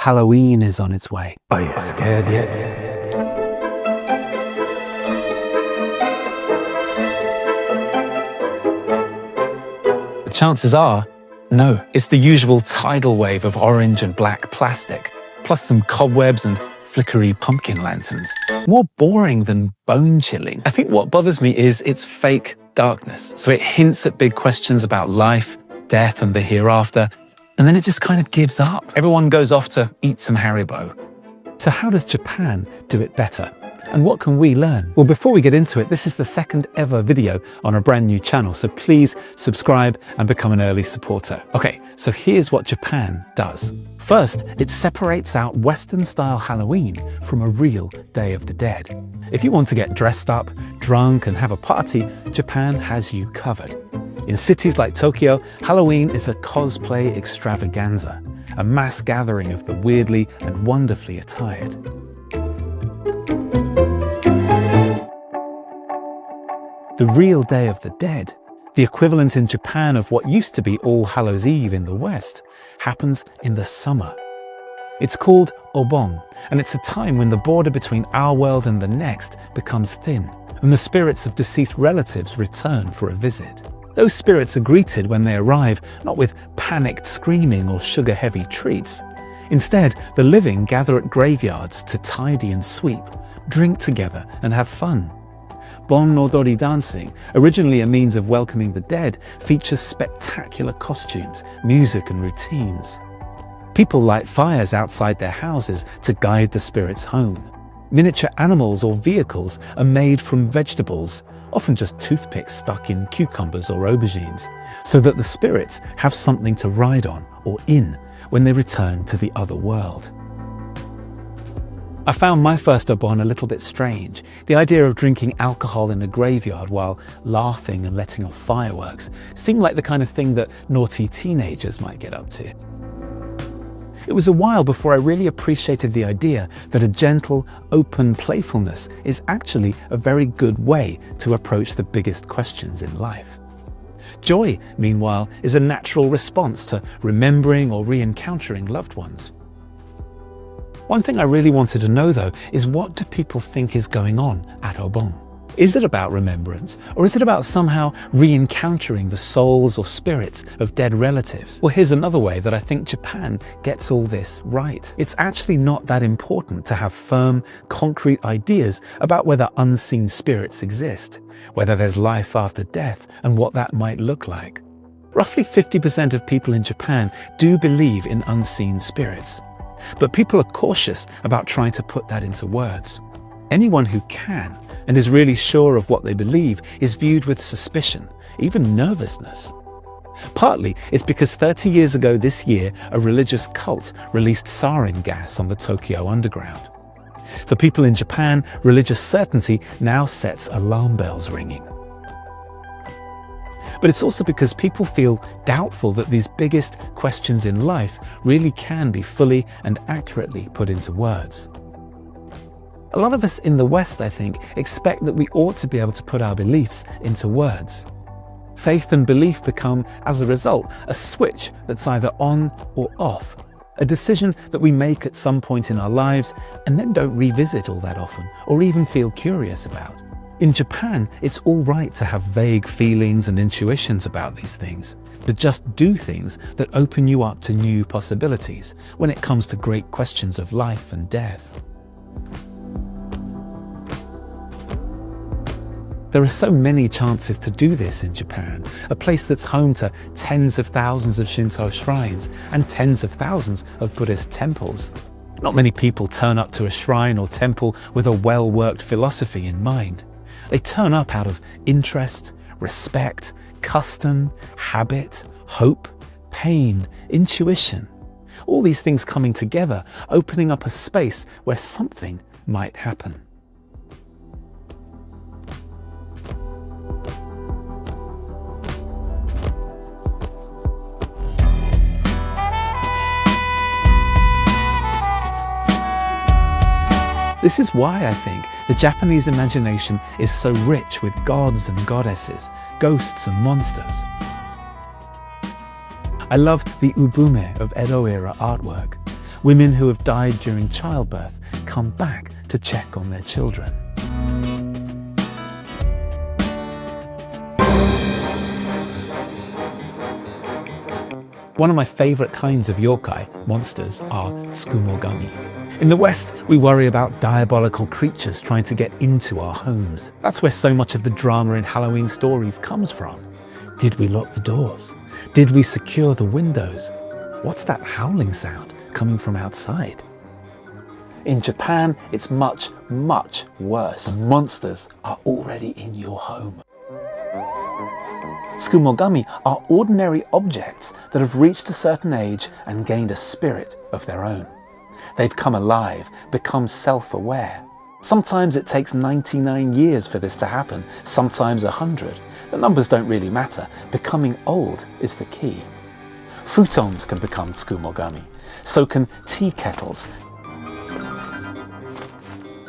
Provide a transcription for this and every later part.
Halloween is on its way. Are you scared yet? The chances are, no. It's the usual tidal wave of orange and black plastic, plus some cobwebs and flickery pumpkin lanterns. More boring than bone-chilling. I think what bothers me is it's fake darkness. So it hints at big questions about life, death, and the hereafter, and then it just kind of gives up. Everyone goes off to eat some Haribo. So how does Japan do it better? And what can we learn? Well, before we get into it, this is the second ever video on a brand new channel, so please subscribe and become an early supporter. Okay, so here's what Japan does. First, it separates out Western-style Halloween from a real Day of the Dead. If you want to get dressed up, drunk, and have a party, Japan has you covered. In cities like Tokyo, Halloween is a cosplay extravaganza, a mass gathering of the weirdly and wonderfully attired. The real Day of the Dead, the equivalent in Japan of what used to be All Hallows Eve in the West, happens in the summer. It's called Obon, and it's a time when the border between our world and the next becomes thin, and the spirits of deceased relatives return for a visit. Those spirits are greeted when they arrive not with panicked screaming or sugar-heavy treats. Instead, the living gather at graveyards to tidy and sweep, drink together and have fun. Bon Odori dancing, originally a means of welcoming the dead, features spectacular costumes, music and routines. People light fires outside their houses to guide the spirits home. Miniature animals or vehicles are made from vegetables, often just toothpicks stuck in cucumbers or aubergines, so that the spirits have something to ride on or in when they return to the other world. I found my first Obon a little bit strange. The idea of drinking alcohol in a graveyard while laughing and letting off fireworks seemed like the kind of thing that naughty teenagers might get up to. It was a while before I really appreciated the idea that a gentle, open playfulness is actually a very good way to approach the biggest questions in life. Joy, meanwhile, is a natural response to remembering or re-encountering loved ones. One thing I really wanted to know, though, is what do people think is going on at Obon? Is it about remembrance, or is it about somehow re-encountering the souls or spirits of dead relatives? Well, here's another way that I think Japan gets all this right. It's actually not that important to have firm, concrete ideas about whether unseen spirits exist, whether there's life after death, and what that might look like. Roughly 50% of people in Japan do believe in unseen spirits. But people are cautious about trying to put that into words. Anyone who can and is really sure of what they believe is viewed with suspicion, even nervousness. Partly it's because 30 years ago this year, a religious cult released sarin gas on the Tokyo underground. For people in Japan, religious certainty now sets alarm bells ringing. But it's also because people feel doubtful that these biggest questions in life really can be fully and accurately put into words. A lot of us in the West, I think, expect that we ought to be able to put our beliefs into words. Faith and belief become, as a result, a switch that's either on or off, a decision that we make at some point in our lives and then don't revisit all that often or even feel curious about. In Japan, it's all right to have vague feelings and intuitions about these things, to just do things that open you up to new possibilities when it comes to great questions of life and death. There are so many chances to do this in Japan, a place that's home to tens of thousands of Shinto shrines and tens of thousands of Buddhist temples. Not many people turn up to a shrine or temple with a well-worked philosophy in mind. They turn up out of interest, respect, custom, habit, hope, pain, intuition. All these things coming together, opening up a space where something might happen. This is why I think the Japanese imagination is so rich with gods and goddesses, ghosts and monsters. I love the ubume of Edo-era artwork. Women who have died during childbirth come back to check on their children. One of my favourite kinds of yōkai, monsters, are tsukūmogami. In the West, we worry about diabolical creatures trying to get into our homes. That's where so much of the drama in Halloween stories comes from. Did we lock the doors? Did we secure the windows? What's that howling sound coming from outside? In Japan, it's much, much worse. The monsters are already in your home. Tsukūmogami are ordinary objects that have reached a certain age and gained a spirit of their own. They've come alive, become self-aware. Sometimes it takes 99 years for this to happen, sometimes 100. The numbers don't really matter. Becoming old is the key. Futons can become tsukūmogami, so can tea kettles,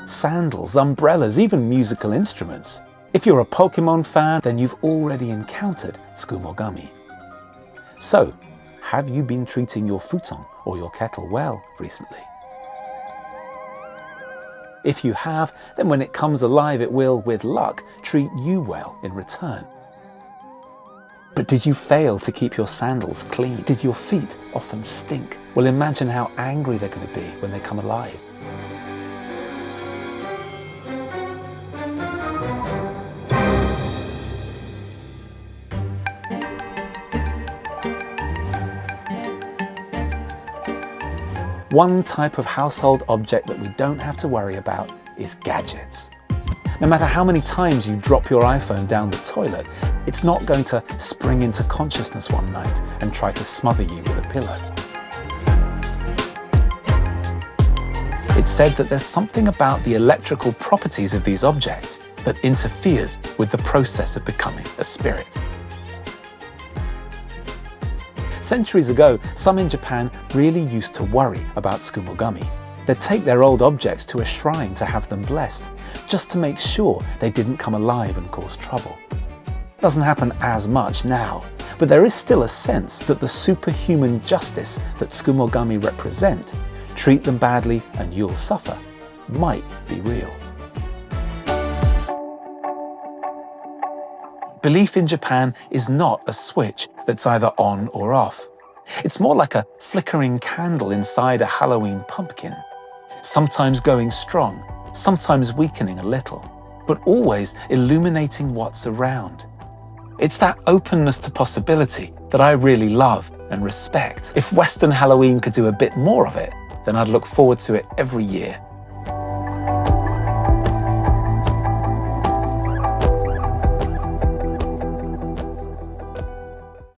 sandals, umbrellas, even musical instruments. If you're a Pokemon fan, then you've already encountered tsukūmogami. So, have you been treating your futon or your kettle well recently? If you have, then when it comes alive, it will, with luck, treat you well in return. But did you fail to keep your sandals clean? Did your feet often stink? Well, imagine how angry they're going to be when they come alive. One type of household object that we don't have to worry about is gadgets. No matter how many times you drop your iPhone down the toilet, it's not going to spring into consciousness one night and try to smother you with a pillow. It's said that there's something about the electrical properties of these objects that interferes with the process of becoming a spirit. Centuries ago, some in Japan really used to worry about tsukūmogami. They'd take their old objects to a shrine to have them blessed, just to make sure they didn't come alive and cause trouble. Doesn't happen as much now, but there is still a sense that the superhuman justice that tsukūmogami represent, treat them badly and you'll suffer, might be real. Belief in Japan is not a switch that's either on or off. It's more like a flickering candle inside a Halloween pumpkin, sometimes going strong, sometimes weakening a little, but always illuminating what's around. It's that openness to possibility that I really love and respect. If Western Halloween could do a bit more of it, then I'd look forward to it every year.